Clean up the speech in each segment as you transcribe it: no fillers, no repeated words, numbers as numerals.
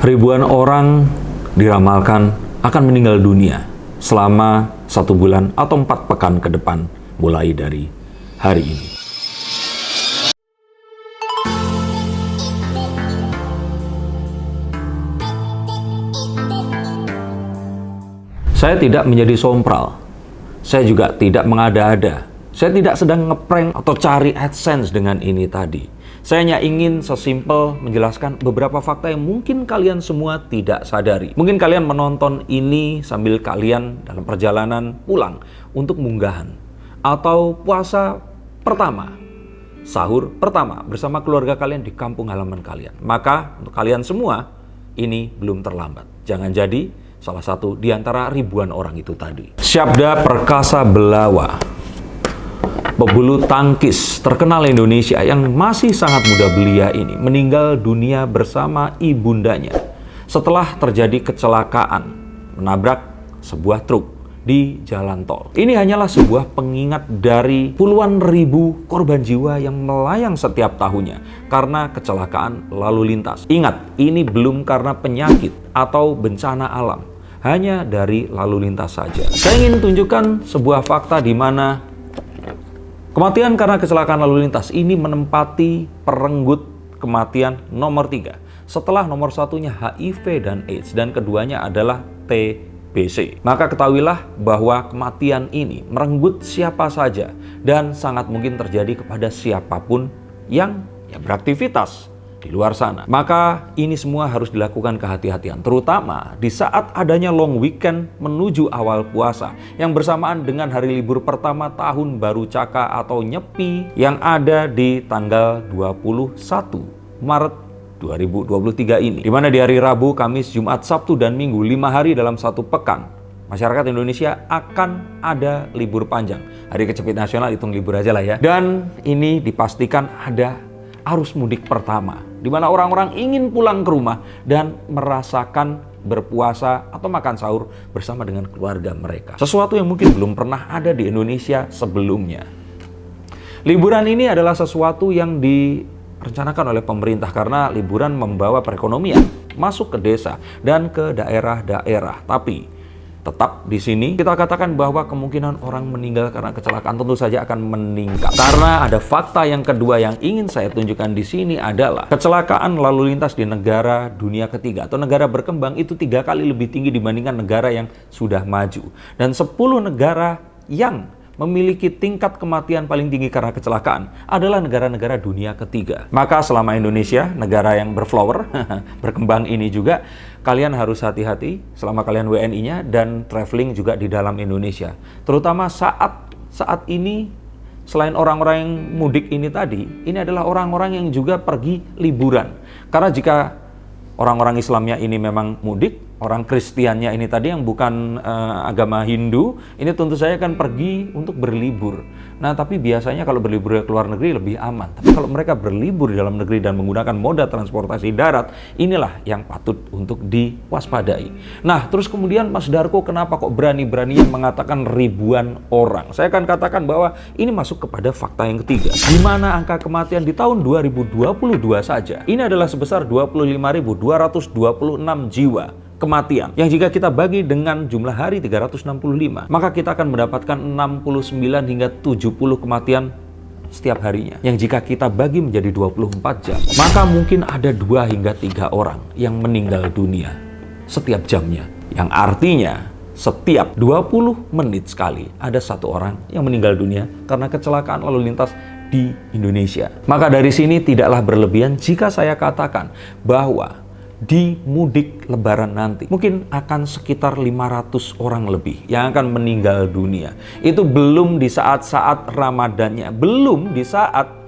Ribuan orang diramalkan akan meninggal dunia selama 1 bulan atau 4 pekan ke depan mulai dari hari ini. Saya tidak menjadi sompral. Saya juga tidak mengada-ada. Saya tidak sedang ngeprank atau cari AdSense dengan ini tadi. Saya hanya ingin sesimpel menjelaskan beberapa fakta yang mungkin kalian semua tidak sadari. Mungkin kalian menonton ini sambil kalian dalam perjalanan pulang untuk munggahan. Atau puasa pertama, sahur pertama bersama keluarga kalian di kampung halaman kalian. Maka untuk kalian semua, ini belum terlambat. Jangan jadi salah satu di antara ribuan orang itu tadi. Syabda Perkasa Belawa, pebulu tangkis terkenal Indonesia yang masih sangat muda belia ini, meninggal dunia bersama ibundanya setelah terjadi kecelakaan menabrak sebuah truk di jalan tol. Ini hanyalah sebuah pengingat dari puluhan ribu korban jiwa yang melayang setiap tahunnya karena kecelakaan lalu lintas. Ingat, ini belum karena penyakit atau bencana alam. Hanya dari lalu lintas saja. Saya ingin tunjukkan sebuah fakta di mana kematian karena kecelakaan lalu lintas ini menempati perenggut kematian nomor 3. Setelah nomor satunya HIV dan AIDS dan keduanya adalah TBC. Maka ketahuilah bahwa kematian ini merenggut siapa saja dan sangat mungkin terjadi kepada siapapun yang beraktivitas di luar sana. Maka ini semua harus dilakukan kehati-hatian, terutama di saat adanya long weekend menuju awal puasa yang bersamaan dengan hari libur pertama tahun baru Caka atau Nyepi yang ada di tanggal 21 Maret 2023 ini. Di mana di hari Rabu, Kamis, Jumat, Sabtu, dan Minggu 5 hari dalam 1 pekan masyarakat Indonesia akan ada libur panjang. Hari Kecepit Nasional hitung libur aja lah ya. Dan ini dipastikan ada arus mudik pertama, di mana orang-orang ingin pulang ke rumah dan merasakan berpuasa atau makan sahur bersama dengan keluarga mereka. Sesuatu yang mungkin belum pernah ada di Indonesia sebelumnya. Liburan ini adalah sesuatu yang direncanakan oleh pemerintah karena liburan membawa perekonomian masuk ke desa dan ke daerah-daerah. Tapi tetap di sini kita katakan bahwa kemungkinan orang meninggal karena kecelakaan tentu saja akan meningkat. Karena ada fakta yang kedua yang ingin saya tunjukkan di sini adalah kecelakaan lalu lintas di negara dunia ketiga atau negara berkembang itu 3 kali lebih tinggi dibandingkan negara yang sudah maju. Dan 10 negara yang memiliki tingkat kematian paling tinggi karena kecelakaan adalah negara-negara dunia ketiga. Maka selama Indonesia, negara yang berflower, berkembang ini juga, kalian harus hati-hati selama kalian WNI-nya dan traveling juga di dalam Indonesia. Terutama saat ini, selain orang-orang yang mudik ini tadi, ini adalah orang-orang yang juga pergi liburan. Karena jika orang-orang Islamnya ini memang mudik, orang Kristiannya ini tadi yang bukan agama Hindu, ini tentu saja akan pergi untuk berlibur. Nah, tapi biasanya kalau berlibur ke luar negeri lebih aman. Tapi kalau mereka berlibur di dalam negeri dan menggunakan moda transportasi darat, inilah yang patut untuk diwaspadai. Nah, terus kemudian Mas Darko kenapa kok berani-beraninya mengatakan ribuan orang? Saya akan katakan bahwa ini masuk kepada fakta yang ketiga. Di mana angka kematian di tahun 2022 saja, ini adalah sebesar 25.226 jiwa kematian, yang jika kita bagi dengan jumlah hari 365, maka kita akan mendapatkan 69 hingga 70 kematian setiap harinya, yang jika kita bagi menjadi 24 jam, maka mungkin ada 2 hingga 3 orang yang meninggal dunia setiap jamnya, yang artinya setiap 20 menit sekali ada 1 orang yang meninggal dunia karena kecelakaan lalu lintas di Indonesia. Maka dari sini tidaklah berlebihan jika saya katakan bahwa di mudik lebaran nanti mungkin akan sekitar 500 orang lebih yang akan meninggal dunia. Itu belum di saat-saat Ramadannya, belum di saat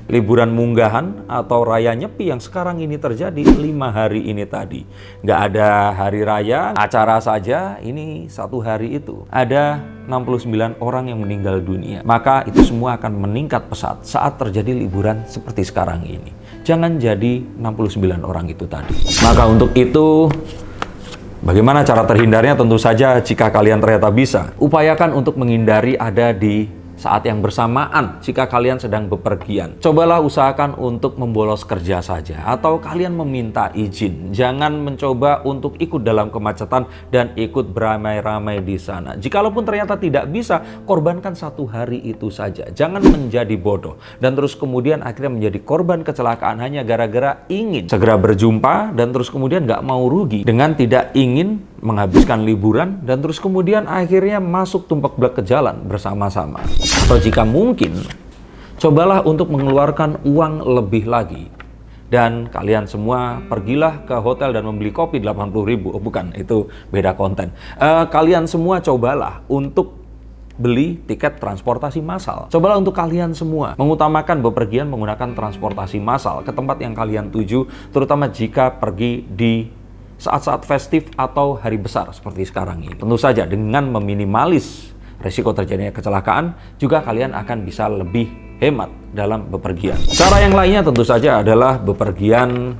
liburan munggahan atau raya Nyepi yang sekarang ini terjadi 5 hari ini tadi. Nggak ada hari raya, acara saja ini 1 hari itu ada 69 orang yang meninggal dunia. Maka itu semua akan meningkat pesat saat terjadi liburan seperti sekarang ini. Jangan jadi 69 orang itu tadi. Maka untuk itu, bagaimana cara terhindarnya? Tentu saja jika kalian ternyata bisa, upayakan untuk menghindari ada di saat yang bersamaan jika kalian sedang bepergian. Cobalah usahakan untuk membolos kerja saja atau kalian meminta izin. Jangan mencoba untuk ikut dalam kemacetan dan ikut beramai-ramai di sana. Jikalaupun ternyata tidak bisa, korbankan satu hari itu saja. Jangan menjadi bodoh dan terus kemudian akhirnya menjadi korban kecelakaan hanya gara-gara ingin segera berjumpa dan terus kemudian nggak mau rugi dengan tidak ingin menghabiskan liburan dan terus kemudian akhirnya masuk tumpak blak ke jalan bersama-sama. Atau jika mungkin, cobalah untuk mengeluarkan uang lebih lagi. Dan kalian semua pergilah ke hotel dan membeli kopi 80.000. Oh bukan, itu beda konten. Kalian semua cobalah untuk beli tiket transportasi massal. Cobalah untuk kalian semua mengutamakan bepergian menggunakan transportasi massal ke tempat yang kalian tuju, terutama jika pergi di saat-saat festif atau hari besar seperti sekarang ini. Tentu saja dengan meminimalis risiko terjadinya kecelakaan, juga kalian akan bisa lebih hemat dalam bepergian. Cara yang lainnya tentu saja adalah bepergian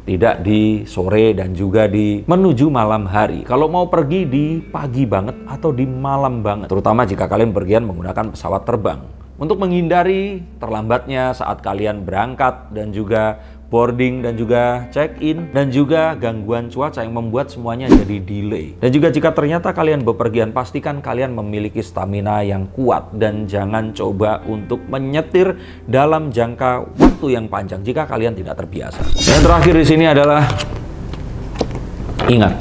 tidak di sore dan juga di menuju malam hari. Kalau mau pergi di pagi banget atau di malam banget, terutama jika kalian bepergian menggunakan pesawat terbang. Untuk menghindari terlambatnya saat kalian berangkat dan juga boarding dan juga check-in dan juga gangguan cuaca yang membuat semuanya jadi delay. Dan juga jika ternyata kalian bepergian, pastikan kalian memiliki stamina yang kuat dan jangan coba untuk menyetir dalam jangka waktu yang panjang jika kalian tidak terbiasa. Yang terakhir di sini adalah ingat,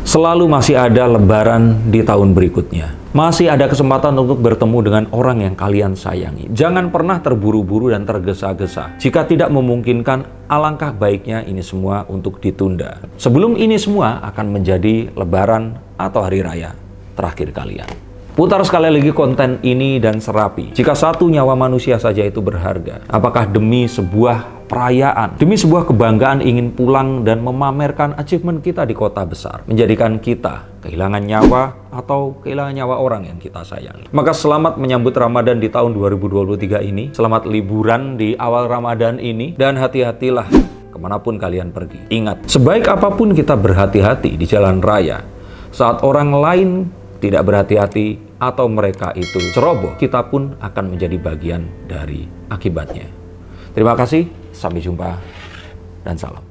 selalu masih ada lebaran di tahun berikutnya. Masih ada kesempatan untuk bertemu dengan orang yang kalian sayangi. Jangan pernah terburu-buru dan tergesa-gesa. Jika tidak memungkinkan, alangkah baiknya ini semua untuk ditunda. Sebelum ini semua akan menjadi lebaran atau hari raya terakhir kalian. Putar sekali lagi konten ini dan serapi. Jika satu nyawa manusia saja itu berharga, apakah demi sebuah perayaan, demi sebuah kebanggaan ingin pulang dan memamerkan achievement kita di kota besar, menjadikan kita kehilangan nyawa atau kehilangan nyawa orang yang kita sayangi? Maka selamat menyambut Ramadan di tahun 2023 ini. Selamat liburan di awal Ramadan ini dan hati-hatilah kemanapun kalian pergi. Ingat, sebaik apapun kita berhati-hati di jalan raya, saat orang lain tidak berhati-hati atau mereka itu ceroboh, kita pun akan menjadi bagian dari akibatnya. Terima kasih, sampai jumpa, dan salam.